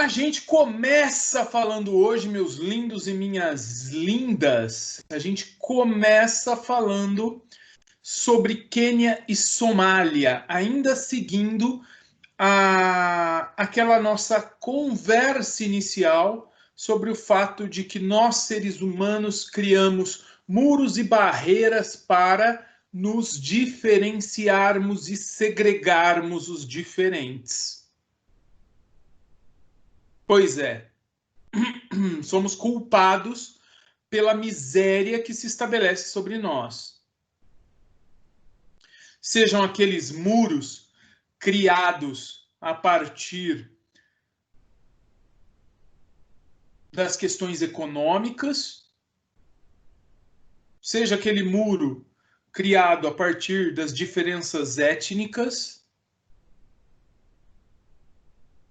A gente começa falando hoje, meus lindos e minhas lindas, a gente começa falando sobre Quênia e Somália, ainda seguindo aquela nossa conversa inicial sobre o fato de que nós, seres humanos, criamos muros e barreiras para nos diferenciarmos e segregarmos os diferentes. Pois é, somos culpados pela miséria que se estabelece sobre nós. Sejam aqueles muros criados a partir das questões econômicas, seja aquele muro criado a partir das diferenças étnicas,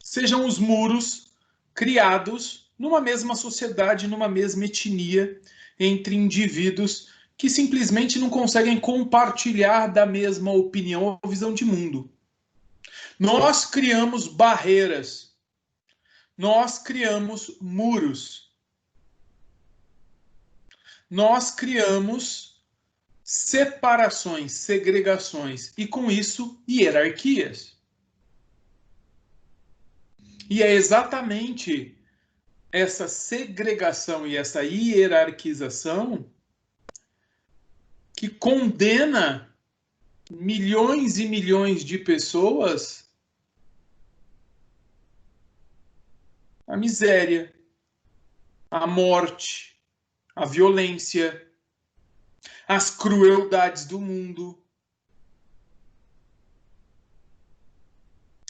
sejam os muros criados numa mesma sociedade, numa mesma etnia, entre indivíduos que simplesmente não conseguem compartilhar da mesma opinião ou visão de mundo. Nós criamos barreiras, nós criamos muros, nós criamos separações, segregações e, com isso, hierarquias. E é exatamente essa segregação e essa hierarquização que condena milhões e milhões de pessoas à miséria, à morte, à violência, às crueldades do mundo.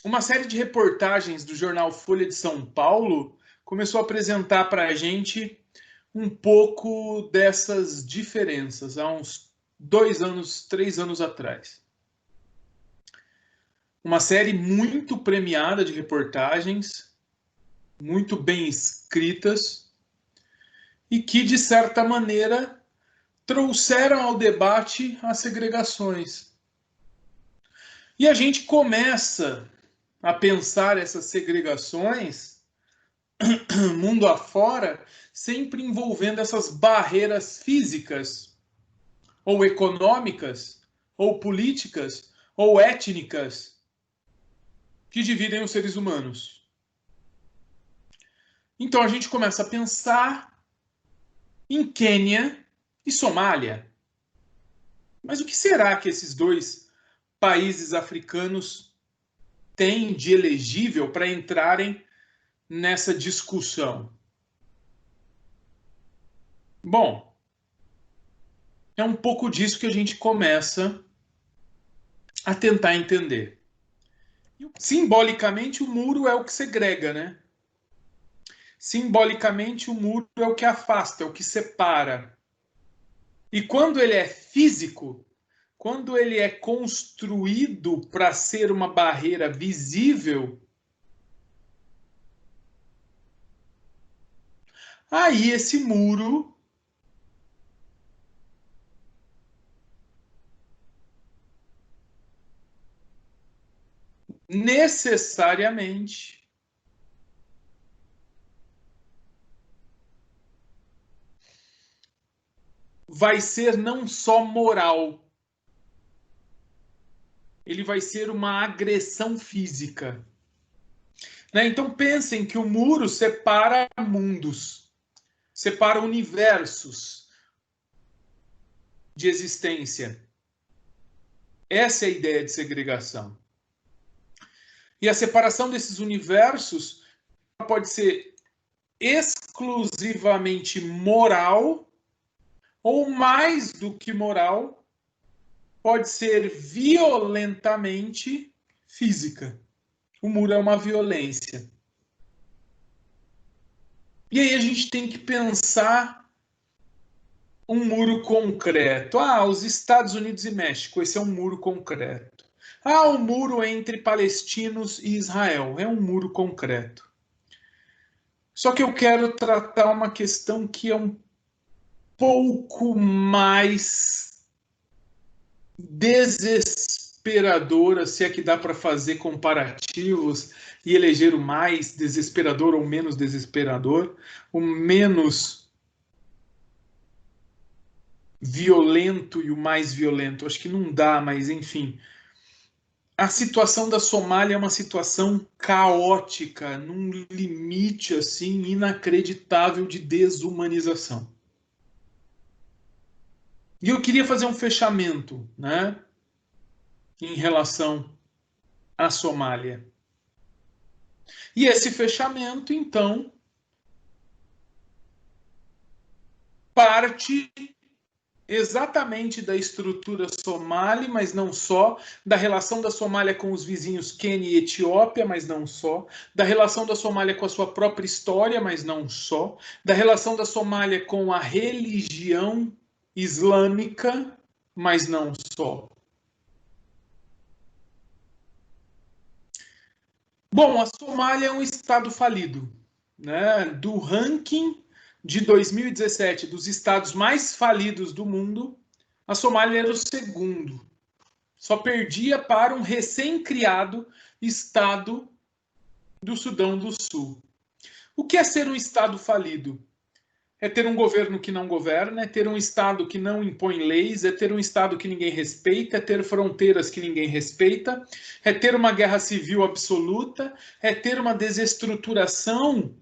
Uma série de reportagens do jornal Folha de São Paulo começou a apresentar para a gente um pouco dessas diferenças há uns 2 anos, 3 anos atrás. Uma série muito premiada de reportagens, muito bem escritas, e que, de certa maneira, trouxeram ao debate as segregações. E a gente começa a pensar essas segregações mundo afora, sempre envolvendo essas barreiras físicas, ou econômicas, ou políticas, ou étnicas, que dividem os seres humanos. Então a gente começa a pensar em Quênia e Somália. Mas o que será que esses dois países africanos têm de elegível para entrarem nessa discussão? Bom, é um pouco disso que a gente começa a tentar entender. Simbolicamente, o muro é o que segrega, né? Simbolicamente, o muro é o que afasta, é o que separa. E quando ele é físico, quando ele é construído para ser uma barreira visível, aí esse muro necessariamente vai ser não só moral, ele vai ser uma agressão física. Né? Então pensem que o muro separa mundos, separa universos de existência. Essa é a ideia de segregação. E a separação desses universos pode ser exclusivamente moral, ou mais do que moral, pode ser violentamente física. O muro é uma violência. E aí a gente tem que pensar um muro concreto. Os Estados Unidos e México, esse é um muro concreto. O muro entre palestinos e Israel, é um muro concreto. Só que eu quero tratar uma questão que é um pouco mais desesperadora, se é que dá para fazer comparativos, e eleger o mais desesperador ou menos desesperador, o menos violento e o mais violento. Acho que não dá, mas enfim. A situação da Somália é uma situação caótica, num limite assim inacreditável de desumanização. E eu queria fazer um fechamento, né, em relação à Somália. E esse fechamento, então, parte exatamente da estrutura somali, mas não só, da relação da Somália com os vizinhos Quênia e Etiópia, mas não só, da relação da Somália com a sua própria história, mas não só, da relação da Somália com a religião islâmica, mas não só. Bom, a Somália é um estado falido, né? Do ranking de 2017 dos estados mais falidos do mundo, a Somália era o segundo. Só perdia para um recém-criado estado do Sudão do Sul. O que é ser um estado falido? É ter um governo que não governa, é ter um estado que não impõe leis, é ter um estado que ninguém respeita, é ter fronteiras que ninguém respeita, é ter uma guerra civil absoluta, é ter uma desestruturação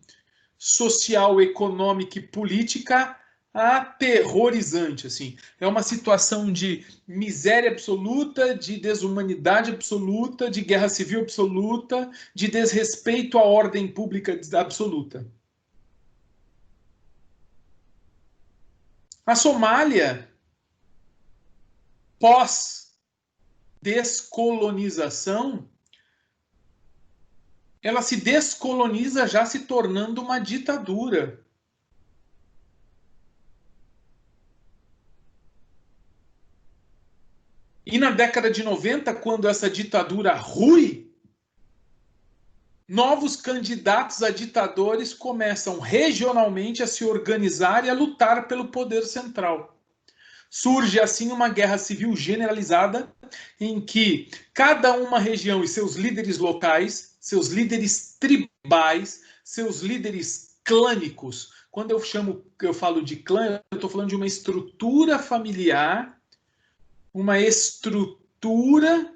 social, econômica e política aterrorizante, assim. É uma situação de miséria absoluta, de desumanidade absoluta, de guerra civil absoluta, de desrespeito à ordem pública absoluta. A Somália, pós-descolonização, ela se descoloniza já se tornando uma ditadura. E na década de 90, quando essa ditadura rui, novos candidatos a ditadores começam regionalmente a se organizar e a lutar pelo poder central. Surge assim uma guerra civil generalizada em que cada uma região e seus líderes locais, seus líderes tribais, seus líderes clânicos. Quando eu falo de clã, eu estou falando de uma estrutura familiar, uma estrutura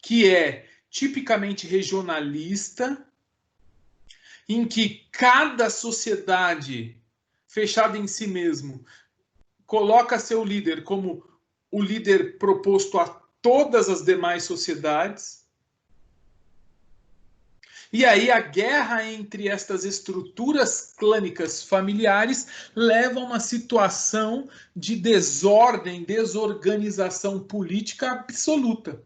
que é tipicamente regionalista, em que cada sociedade fechada em si mesmo coloca seu líder como o líder proposto a todas as demais sociedades. E aí a guerra entre estas estruturas clânicas familiares leva a uma situação de desordem, desorganização política absoluta.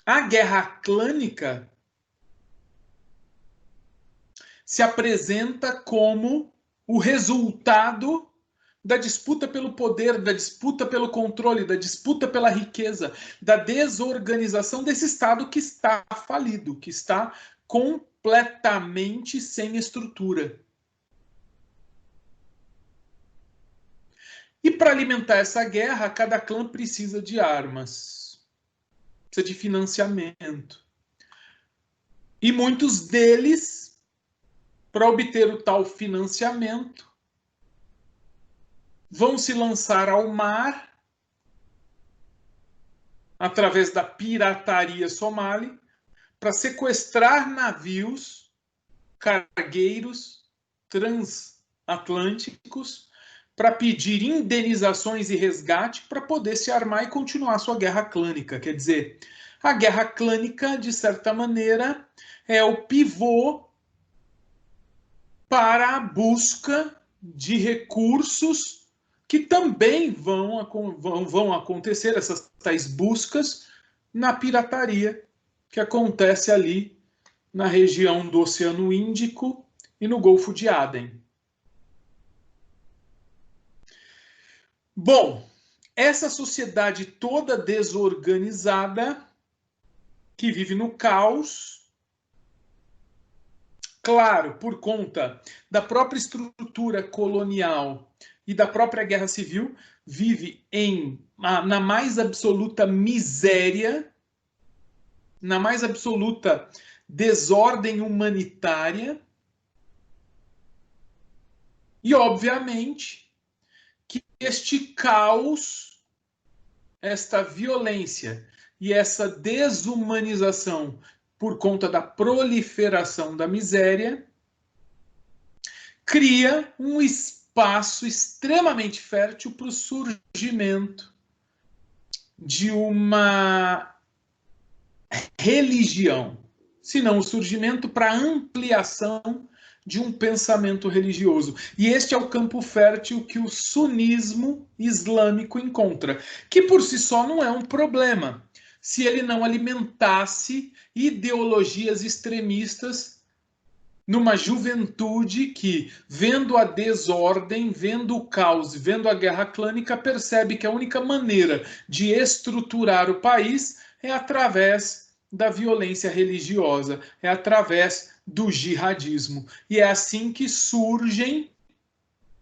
A guerra clânica se apresenta como o resultado da disputa pelo poder, da disputa pelo controle, da disputa pela riqueza, da desorganização desse Estado que está falido, que está completamente sem estrutura. E para alimentar essa guerra, cada clã precisa de armas, precisa de financiamento. E muitos deles, para obter o tal financiamento, vão se lançar ao mar através da pirataria somali para sequestrar navios cargueiros transatlânticos para pedir indenizações e resgate para poder se armar e continuar sua guerra clânica. Quer dizer, a guerra clânica, de certa maneira, é o pivô para a busca de recursos que também vão acontecer, essas tais buscas, na pirataria, que acontece ali na região do Oceano Índico e no Golfo de Aden. Bom, essa sociedade toda desorganizada, que vive no caos, claro, por conta da própria estrutura colonial e da própria guerra civil, vive na mais absoluta miséria, na mais absoluta desordem humanitária, e obviamente que este caos, esta violência e essa desumanização por conta da proliferação da miséria cria um espaço extremamente fértil para o surgimento de uma religião, se não o surgimento para ampliação de um pensamento religioso. E este é o campo fértil que o sunismo islâmico encontra, que por si só não é um problema, se ele não alimentasse ideologias extremistas numa juventude que, vendo a desordem, vendo o caos, vendo a guerra clânica, percebe que a única maneira de estruturar o país é através da violência religiosa, é através do jihadismo. E é assim que surgem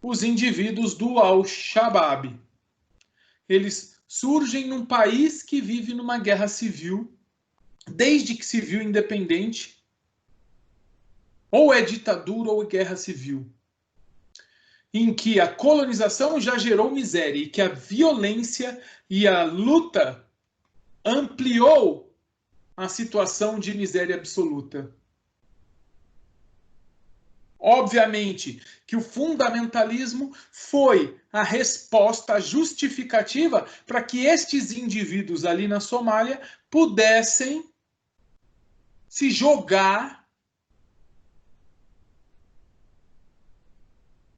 os indivíduos do Al-Shabaab. Eles surgem num país que vive numa guerra civil, desde que se viu independente, ou é ditadura ou é guerra civil, em que a colonização já gerou miséria e que a violência e a luta ampliou a situação de miséria absoluta. Obviamente que o fundamentalismo foi a resposta, a justificativa para que estes indivíduos ali na Somália pudessem se jogar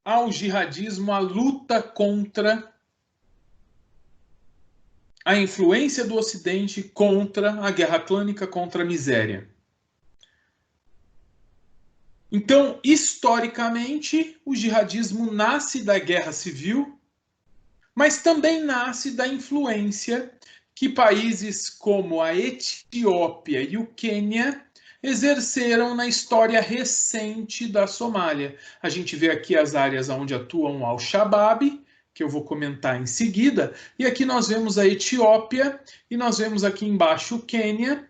ao jihadismo, à luta contra a influência do Ocidente, contra a guerra clânica, contra a miséria. Então, historicamente, o jihadismo nasce da guerra civil, mas também nasce da influência que países como a Etiópia e o Quênia exerceram na história recente da Somália. A gente vê aqui as áreas onde atuam Al-Shabaab, que eu vou comentar em seguida, e aqui nós vemos a Etiópia e nós vemos aqui embaixo o Quênia,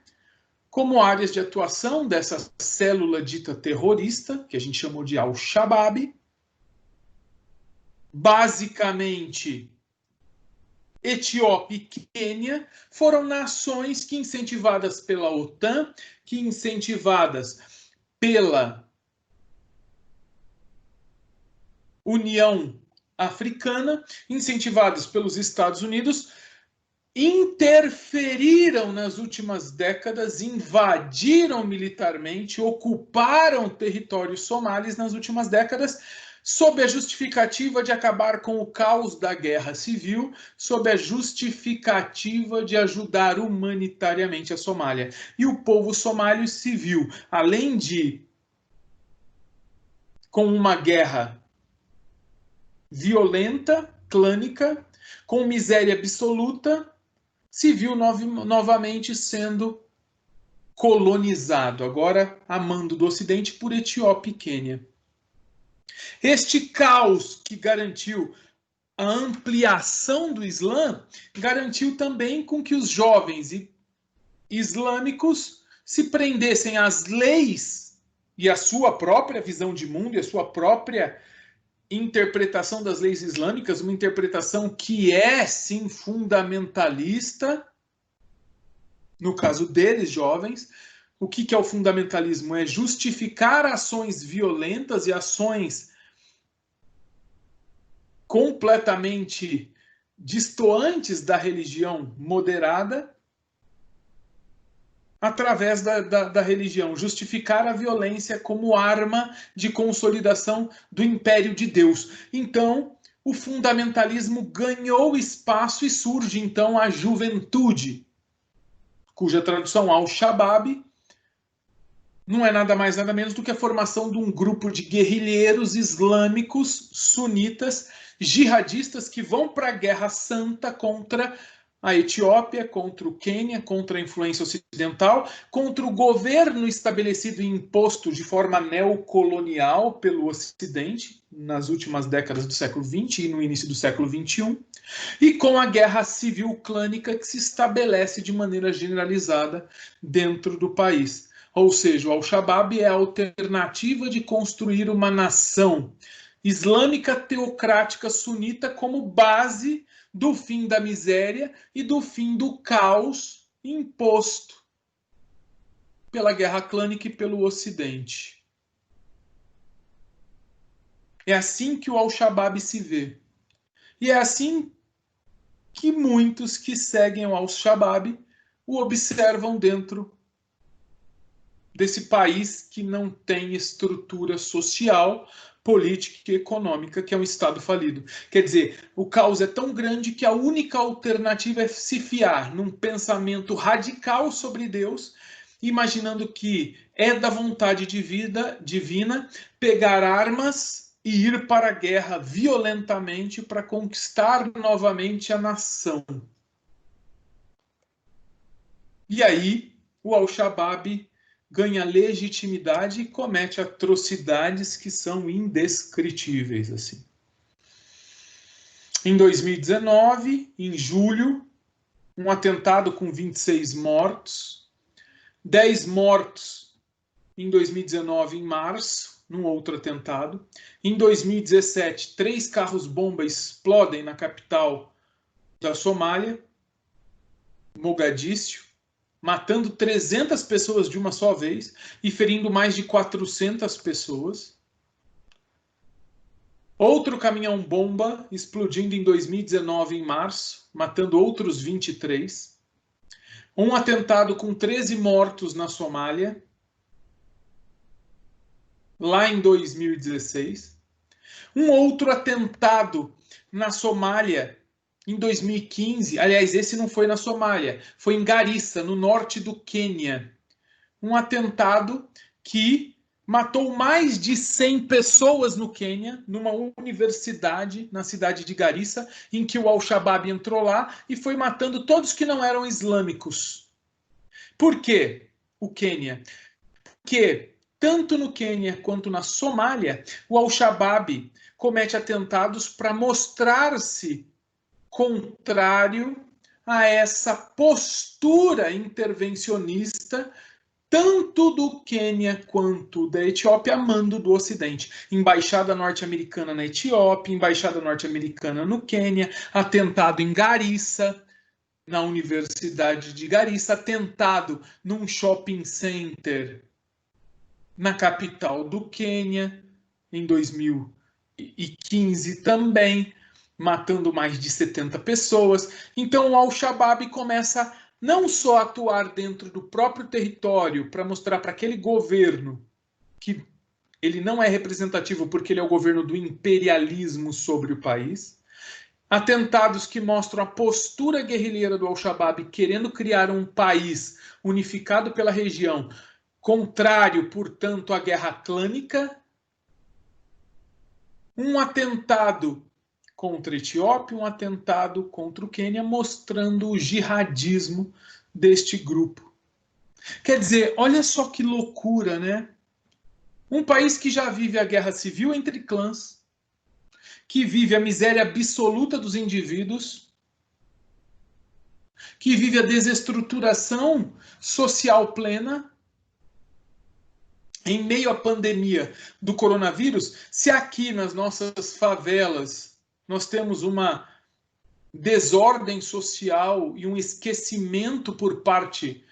como áreas de atuação dessa célula dita terrorista, que a gente chamou de Al-Shabaab. Basicamente, Etiópia e Quênia foram nações que, incentivadas pela OTAN, que incentivadas pela União Africana, incentivadas pelos Estados Unidos, interferiram nas últimas décadas, invadiram militarmente, ocuparam territórios somalis nas últimas décadas, sob a justificativa de acabar com o caos da guerra civil, sob a justificativa de ajudar humanitariamente a Somália. E o povo somálio se viu, além de com uma guerra violenta, clânica, com miséria absoluta, se viu novamente sendo colonizado, agora a mando do Ocidente, por Etiópia e Quênia. Este caos que garantiu a ampliação do Islã, garantiu também com que os jovens islâmicos se prendessem às leis e à sua própria visão de mundo e à sua própria interpretação das leis islâmicas, uma interpretação que é, sim, fundamentalista, no caso deles, jovens. O que é o fundamentalismo? É justificar ações violentas e ações completamente distantes da religião moderada através da religião, justificar a violência como arma de consolidação do império de Deus. Então, o fundamentalismo ganhou espaço e surge, então, a juventude, cuja tradução Al-Shabaab não é nada mais, nada menos do que a formação de um grupo de guerrilheiros islâmicos, sunitas, jihadistas, que vão para a guerra santa contra a Etiópia, contra o Quênia, contra a influência ocidental, contra o governo estabelecido e imposto de forma neocolonial pelo Ocidente nas últimas décadas do século XX e no início do século XXI, e com a guerra civil clânica que se estabelece de maneira generalizada dentro do país. Ou seja, o Al-Shabaab é a alternativa de construir uma nação islâmica teocrática sunita como base do fim da miséria e do fim do caos imposto pela guerra clânica e pelo Ocidente. É assim que o Al-Shabaab se vê. E é assim que muitos que seguem o Al-Shabaab o observam dentro desse país que não tem estrutura social, política e econômica, que é um Estado falido. Quer dizer, o caos é tão grande que a única alternativa é se fiar num pensamento radical sobre Deus, imaginando que é da vontade de vida divina pegar armas e ir para a guerra violentamente para conquistar novamente a nação. E aí, o Al-Shabaab ganha legitimidade e comete atrocidades que são indescritíveis, assim. Em 2019, em julho, um atentado com 26 mortos, 10 mortos em 2019, em março, num outro atentado. Em 2017, 3 carros-bomba explodem na capital da Somália, Mogadíscio, matando 300 pessoas de uma só vez e ferindo mais de 400 pessoas. Outro caminhão-bomba explodindo em 2019, em março, matando outros 23. Um atentado com 13 mortos na Somália, lá em 2016. Um outro atentado na Somália, em 2015, aliás, esse não foi na Somália, foi em Garissa, no norte do Quênia. Um atentado que matou mais de 100 pessoas no Quênia, numa universidade, na cidade de Garissa, em que o Al-Shabaab entrou lá e foi matando todos que não eram islâmicos. Por quê? O Quênia. Porque tanto no Quênia quanto na Somália, o Al-Shabaab comete atentados para mostrar-se contrário a essa postura intervencionista, tanto do Quênia quanto da Etiópia, a mando do Ocidente. Embaixada norte-americana na Etiópia, embaixada norte-americana no Quênia, atentado em Garissa, na Universidade de Garissa, atentado num shopping center na capital do Quênia, em 2015 também, matando mais de 70 pessoas. Então o Al-Shabaab começa não só a atuar dentro do próprio território para mostrar para aquele governo que ele não é representativo porque ele é o governo do imperialismo sobre o país. Atentados que mostram a postura guerrilheira do Al-Shabaab querendo criar um país unificado pela região, contrário, portanto, à guerra clânica. Um atentado contra a Etiópia, um atentado contra o Quênia, mostrando o jihadismo deste grupo. Quer dizer, olha só que loucura, né? Um país que já vive a guerra civil entre clãs, que vive a miséria absoluta dos indivíduos, que vive a desestruturação social plena, em meio à pandemia do coronavírus, se aqui nas nossas favelas nós temos uma desordem social e um esquecimento por parte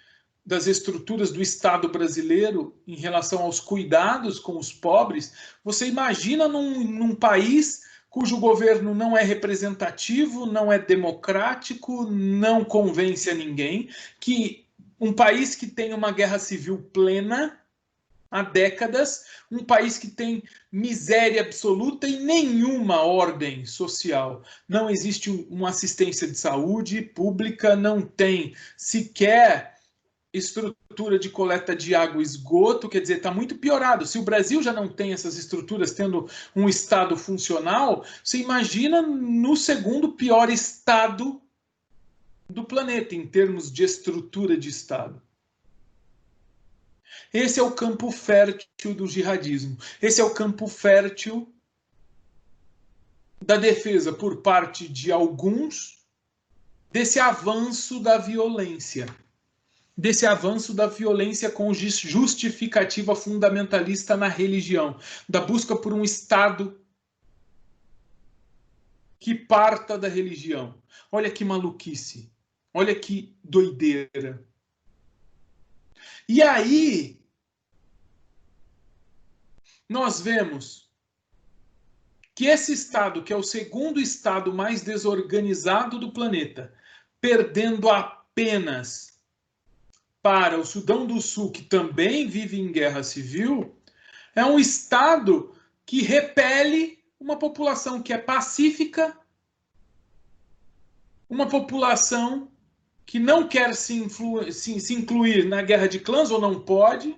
das estruturas do Estado brasileiro em relação aos cuidados com os pobres, você imagina num país cujo governo não é representativo, não é democrático, não convence a ninguém, que um país que tem uma guerra civil plena há décadas, um país que tem miséria absoluta e nenhuma ordem social. Não existe uma assistência de saúde pública, não tem sequer estrutura de coleta de água e esgoto, quer dizer, está muito piorado. Se o Brasil já não tem essas estruturas, tendo um Estado funcional, você imagina no segundo pior Estado do planeta em termos de estrutura de Estado. Esse é o campo fértil do jihadismo. Esse é o campo fértil da defesa por parte de alguns desse avanço da violência. Desse avanço da violência com justificativa fundamentalista na religião. Da busca por um Estado que parta da religião. Olha que maluquice. Olha que doideira. E aí, nós vemos que esse Estado, que é o segundo Estado mais desorganizado do planeta, perdendo apenas para o Sudão do Sul, que também vive em guerra civil, é um Estado que repele uma população que é pacífica, uma população que não quer se incluir na guerra de clãs ou não pode,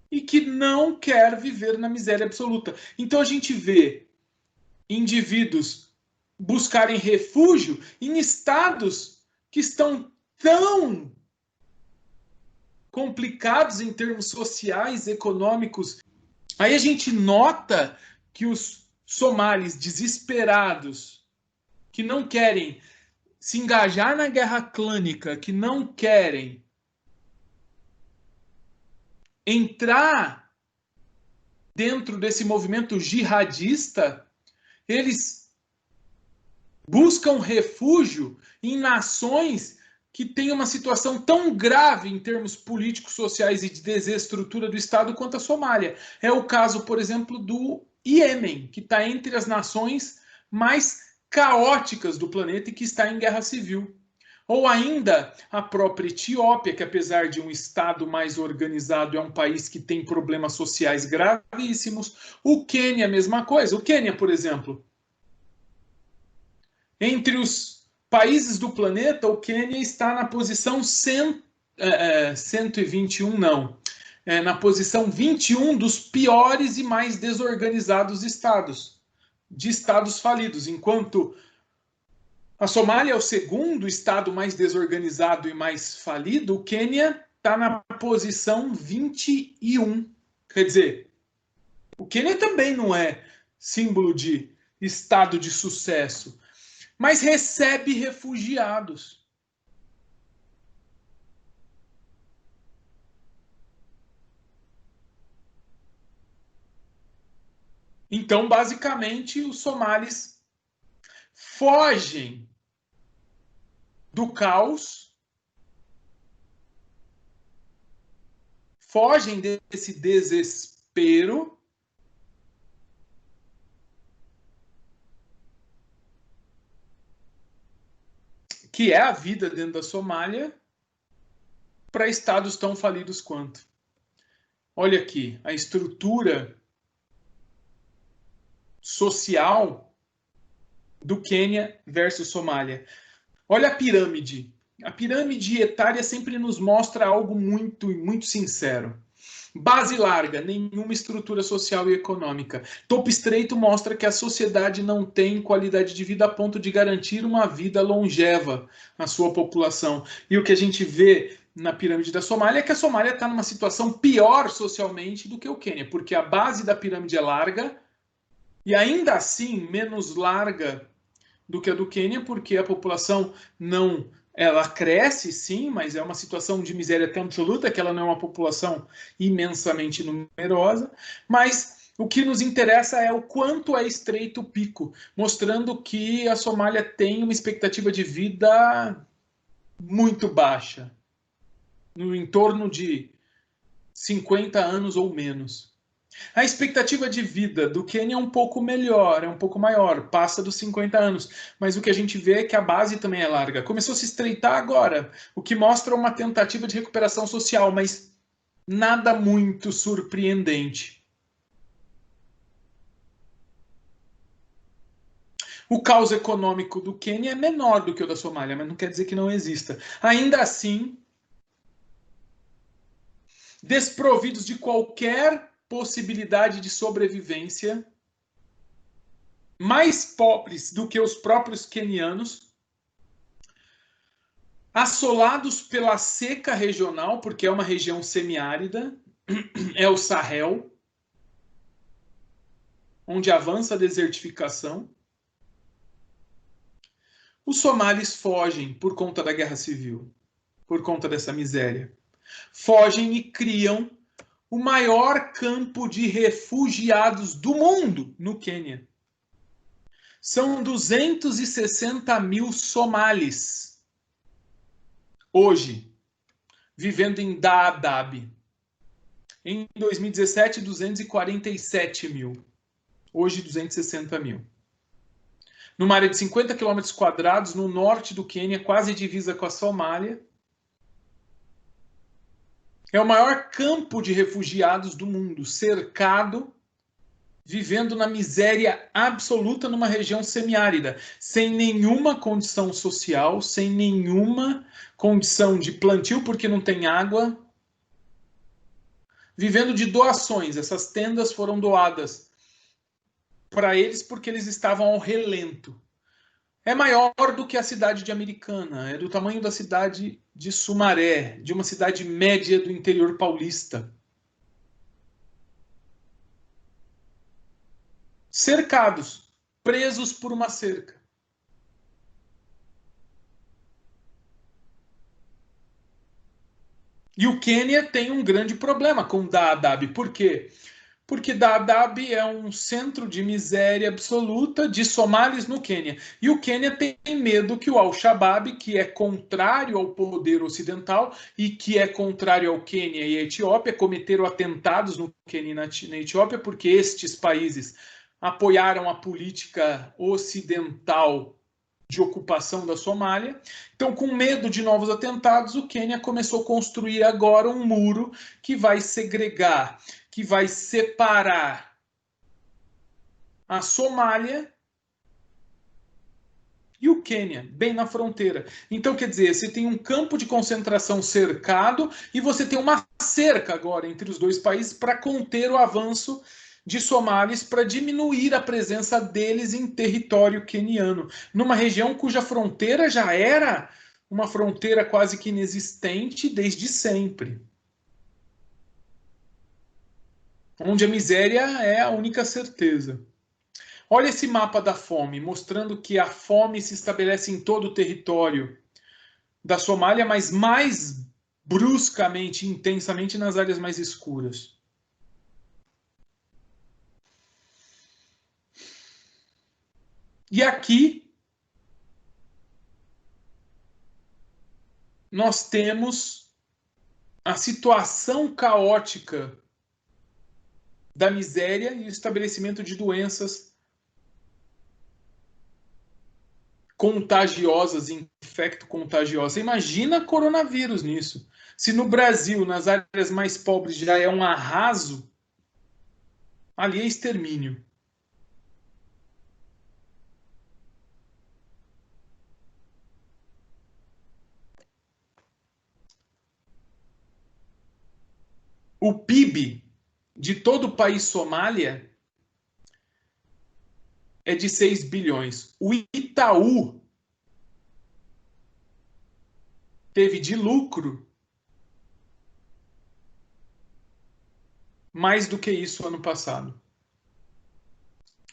e que não quer viver na miséria absoluta. Então a gente vê indivíduos buscarem refúgio em estados que estão tão complicados em termos sociais, econômicos. Aí a gente nota que os somalis desesperados, que não querem se engajar na guerra clânica, que não querem entrar dentro desse movimento jihadista, eles buscam refúgio em nações que têm uma situação tão grave em termos políticos, sociais e de desestrutura do Estado quanto a Somália. É o caso, por exemplo, do Iêmen, que está entre as nações mais caóticas do planeta e que está em guerra civil. Ou ainda a própria Etiópia, que apesar de um Estado mais organizado, é um país que tem problemas sociais gravíssimos. O Quênia, a mesma coisa. O Quênia, por exemplo, entre os países do planeta, o Quênia está na posição 121, não. Na posição 21 dos piores e mais desorganizados estados, de estados falidos, enquanto a Somália é o segundo estado mais desorganizado e mais falido, o Quênia está na posição 21. Quer dizer, o Quênia também não é símbolo de estado de sucesso, mas recebe refugiados. Então, basicamente, os somalis fogem do caos, fogem desse desespero que é a vida dentro da Somália para estados tão falidos quanto. Olha aqui, a estrutura social do Quênia versus Somália. Olha a pirâmide. A pirâmide etária sempre nos mostra algo muito sincero. Base larga, nenhuma estrutura social e econômica. Topo estreito mostra que a sociedade não tem qualidade de vida a ponto de garantir uma vida longeva à sua população. E o que a gente vê na pirâmide da Somália é que a Somália está numa situação pior socialmente do que o Quênia, porque a base da pirâmide é larga e ainda assim menos larga do que a do Quênia, porque a população não... Ela cresce, sim, mas é uma situação de miséria tão absoluta que ela não é uma população imensamente numerosa. Mas o que nos interessa é o quanto é estreito o pico, mostrando que a Somália tem uma expectativa de vida muito baixa, no entorno de 50 anos ou menos. A expectativa de vida do Quênia é um pouco melhor, é um pouco maior, passa dos 50 anos. Mas o que a gente vê é que a base também é larga. Começou a se estreitar agora, o que mostra uma tentativa de recuperação social, mas nada muito surpreendente. O caos econômico do Quênia é menor do que o da Somália, mas não quer dizer que não exista. Ainda assim, desprovidos de qualquer possibilidade de sobrevivência, mais pobres do que os próprios quenianos, assolados pela seca regional, porque é uma região semiárida, é o Sahel, onde avança a desertificação. Os somalis fogem por conta da guerra civil, por conta dessa miséria. Fogem e criam o maior campo de refugiados do mundo no Quênia. São 260 mil somalis hoje, vivendo em Dadaab. Em 2017, 247 mil. Hoje, 260 mil. Numa área de 50 quilômetros quadrados, no norte do Quênia, quase divisa com a Somália. É o maior campo de refugiados do mundo, cercado, vivendo na miséria absoluta numa região semiárida, sem nenhuma condição social, sem nenhuma condição de plantio, porque não tem água, vivendo de doações. Essas tendas foram doadas para eles porque eles estavam ao relento. É maior do que a cidade de Americana, é do tamanho da cidade de Sumaré, de uma cidade média do interior paulista. Cercados, presos por uma cerca. E o Quênia tem um grande problema com Dadaab. Por quê? Porque Dadaab é um centro de miséria absoluta de somalis no Quênia. E o Quênia tem medo que o Al-Shabaab, que é contrário ao poder ocidental e que é contrário ao Quênia e à Etiópia, cometeram atentados no Quênia e na Etiópia, porque estes países apoiaram a política ocidental de ocupação da Somália. Então, com medo de novos atentados, o Quênia começou a construir agora um muro que vai segregar, que vai separar a Somália e o Quênia, bem na fronteira. Então, quer dizer, você tem um campo de concentração cercado e você tem uma cerca agora entre os dois países para conter o avanço de somalis, para diminuir a presença deles em território queniano, numa região cuja fronteira já era uma fronteira quase que inexistente desde sempre. Onde a miséria é a única certeza. Olha esse mapa da fome, mostrando que a fome se estabelece em todo o território da Somália, mas mais bruscamente, intensamente nas áreas mais escuras. E aqui nós temos a situação caótica da miséria e o estabelecimento de doenças contagiosas, infecto-contagiosas. Imagina coronavírus nisso. Se no Brasil, nas áreas mais pobres, já é um arraso, ali é extermínio. O PIB de todo o país Somália é de 6 bilhões. O Itaú teve de lucro mais do que isso ano passado.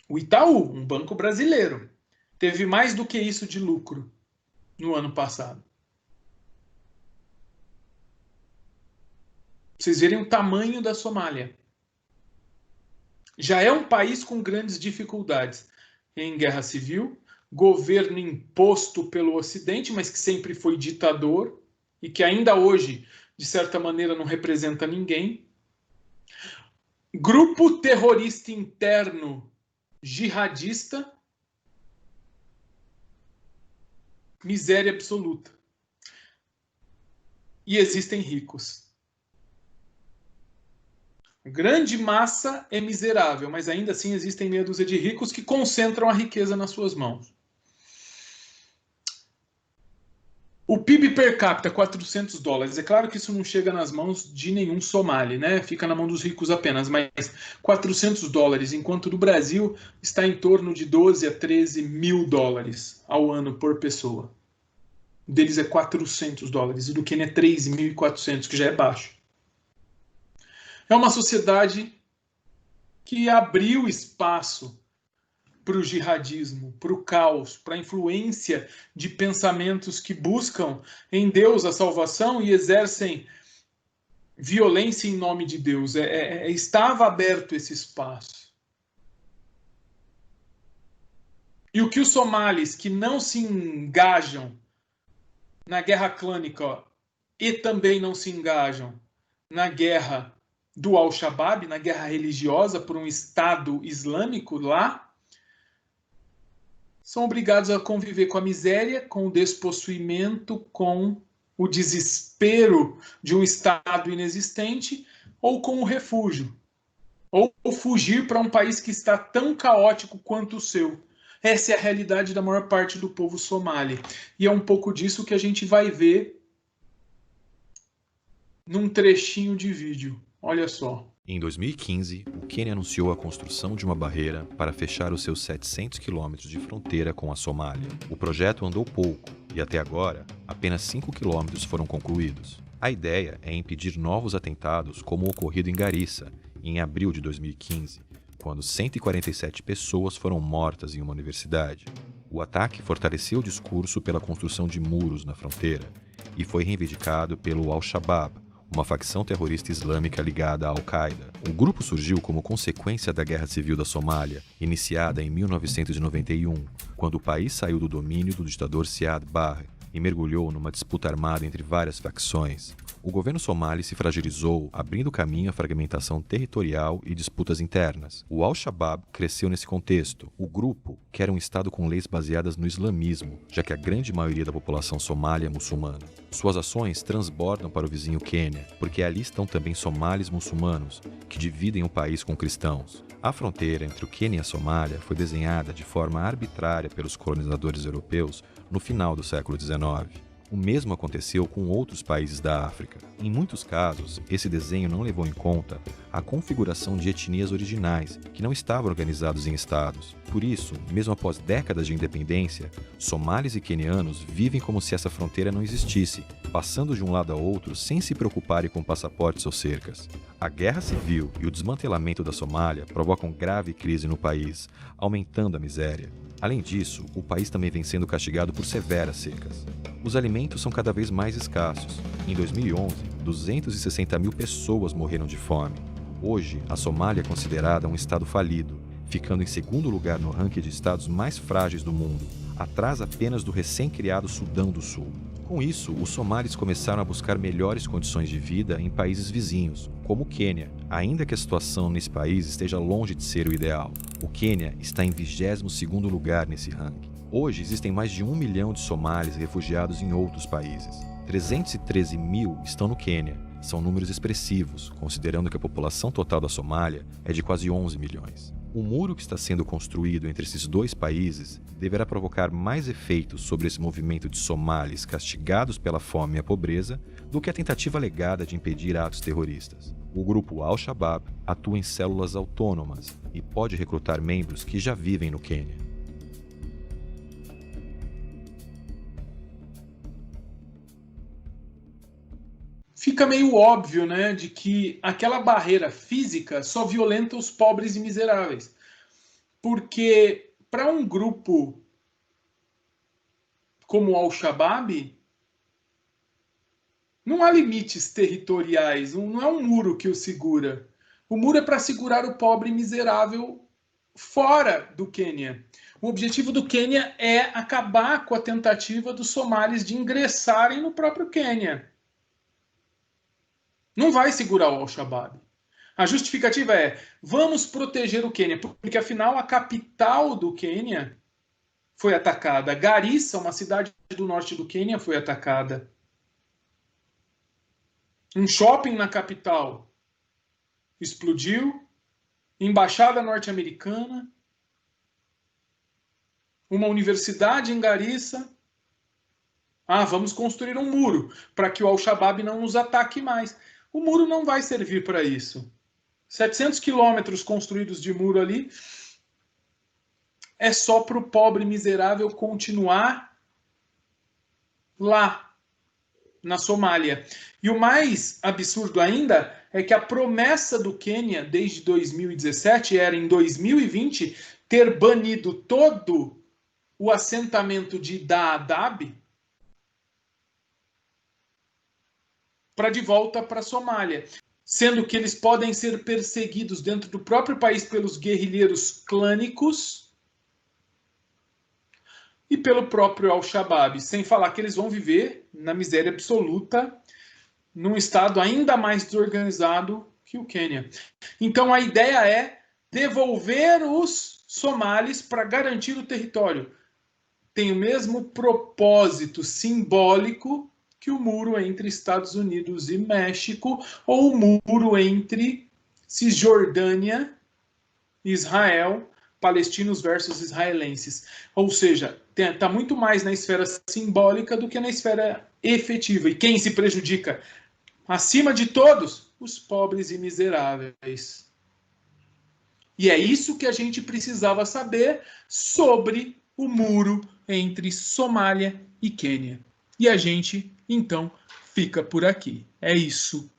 O Itaú, um banco brasileiro, teve mais do que isso de lucro no ano passado. Vocês verem o tamanho da Somália. Já é um país com grandes dificuldades em guerra civil, governo imposto pelo Ocidente, mas que sempre foi ditador e que ainda hoje, de certa maneira, não representa ninguém. Grupo terrorista interno jihadista, miséria absoluta. E existem ricos. A grande massa é miserável, mas ainda assim existem meia dúzia de ricos que concentram a riqueza nas suas mãos. O PIB per capita, $400. É claro que isso não chega nas mãos de nenhum somali, né? Fica na mão dos ricos apenas, mas $400, enquanto no Brasil está em torno de 12 a 13 mil dólares ao ano por pessoa. deles é $400, e do Quênia é 3.400, que já é baixo. É uma sociedade que abriu espaço para o jihadismo, para o caos, para a influência de pensamentos que buscam em Deus a salvação e exercem violência em nome de Deus. Estava aberto esse espaço. E o que os somalis que não se engajam na guerra clânica e também não se engajam na guerra do Al-Shabaab, na guerra religiosa por um Estado islâmico lá, são obrigados a conviver com a miséria, com o despossuimento, com o desespero de um Estado inexistente, ou com o refúgio, ou fugir para um país que está tão caótico quanto o seu. Essa é a realidade da maior parte do povo somali. E é um pouco disso que a gente vai ver num trechinho de vídeo. Olha só. Em 2015, o Quênia anunciou a construção de uma barreira para fechar os seus 700 quilômetros de fronteira com a Somália. O projeto andou pouco e, até agora, apenas 5 quilômetros foram concluídos. A ideia é impedir novos atentados como o ocorrido em Garissa, em abril de 2015, quando 147 pessoas foram mortas em uma universidade. O ataque fortaleceu o discurso pela construção de muros na fronteira e foi reivindicado pelo Al-Shabaab, uma facção terrorista islâmica ligada à Al-Qaeda. O grupo surgiu como consequência da Guerra Civil da Somália, iniciada em 1991, quando o país saiu do domínio do ditador Siad Barre e mergulhou numa disputa armada entre várias facções. O governo somali se fragilizou, abrindo caminho à fragmentação territorial e disputas internas. O Al-Shabaab cresceu nesse contexto. O grupo quer um Estado com leis baseadas no islamismo, já que a grande maioria da população somália é muçulmana. Suas ações transbordam para o vizinho Quênia, porque ali estão também somalis muçulmanos, que dividem o país com cristãos. A fronteira entre o Quênia e a Somália foi desenhada de forma arbitrária pelos colonizadores europeus no final do século XIX. O mesmo aconteceu com outros países da África. Em muitos casos, esse desenho não levou em conta a configuração de etnias originais, que não estavam organizados em estados. Por isso, mesmo após décadas de independência, somalis e quenianos vivem como se essa fronteira não existisse, passando de um lado a outro sem se preocuparem com passaportes ou cercas. A guerra civil e o desmantelamento da Somália provocam grave crise no país, aumentando a miséria. Além disso, o país também vem sendo castigado por severas secas. Os alimentos são cada vez mais escassos. Em 2011, 260 mil pessoas morreram de fome. Hoje, a Somália é considerada um estado falido, ficando em segundo lugar no ranking de estados mais frágeis do mundo, atrás apenas do recém-criado Sudão do Sul. Com isso, os somalis começaram a buscar melhores condições de vida em países vizinhos, como o Quênia, ainda que a situação nesse país esteja longe de ser o ideal. O Quênia está em 22º lugar nesse ranking. Hoje, existem mais de 1 milhão de somalis refugiados em outros países. 313 mil estão no Quênia. São números expressivos, considerando que a população total da Somália é de quase 11 milhões. O muro que está sendo construído entre esses dois países deverá provocar mais efeitos sobre esse movimento de somalis castigados pela fome e a pobreza do que a tentativa alegada de impedir atos terroristas. O grupo Al-Shabaab atua em células autônomas e pode recrutar membros que já vivem no Quênia. Fica meio óbvio, né, de que aquela barreira física só violenta os pobres e miseráveis. Porque para um grupo como o Al-Shabaab, não há limites territoriais, não é um muro que o segura. O muro é para segurar o pobre e miserável fora do Quênia. O objetivo do Quênia é acabar com a tentativa dos somalis de ingressarem no próprio Quênia. Não vai segurar o Al-Shabaab. A justificativa é, vamos proteger o Quênia, porque afinal a capital do Quênia foi atacada. Garissa, uma cidade do norte do Quênia, foi atacada. Um shopping na capital explodiu. Embaixada norte-americana. Uma universidade em Garissa. Vamos construir um muro para que o Al-Shabaab não nos ataque mais. O muro não vai servir para isso. 700 quilômetros construídos de muro ali é só para o pobre miserável continuar lá na Somália. E o mais absurdo ainda é que a promessa do Quênia desde 2017 era, em 2020, ter banido todo o assentamento de Dadaab para de volta para a Somália, sendo que eles podem ser perseguidos dentro do próprio país pelos guerrilheiros clânicos e pelo próprio Al-Shabaab, sem falar que eles vão viver na miséria absoluta, num estado ainda mais desorganizado que o Quênia. Então a ideia é devolver os somalis para garantir o território. Tem o mesmo propósito simbólico que o muro entre Estados Unidos e México, ou o muro entre Cisjordânia e Israel, palestinos versus israelenses. Ou seja, está muito mais na esfera simbólica do que na esfera efetiva. E quem se prejudica? Acima de todos, os pobres e miseráveis. E é isso que a gente precisava saber sobre o muro entre Somália e Quênia. E a gente, então, fica por aqui. É isso.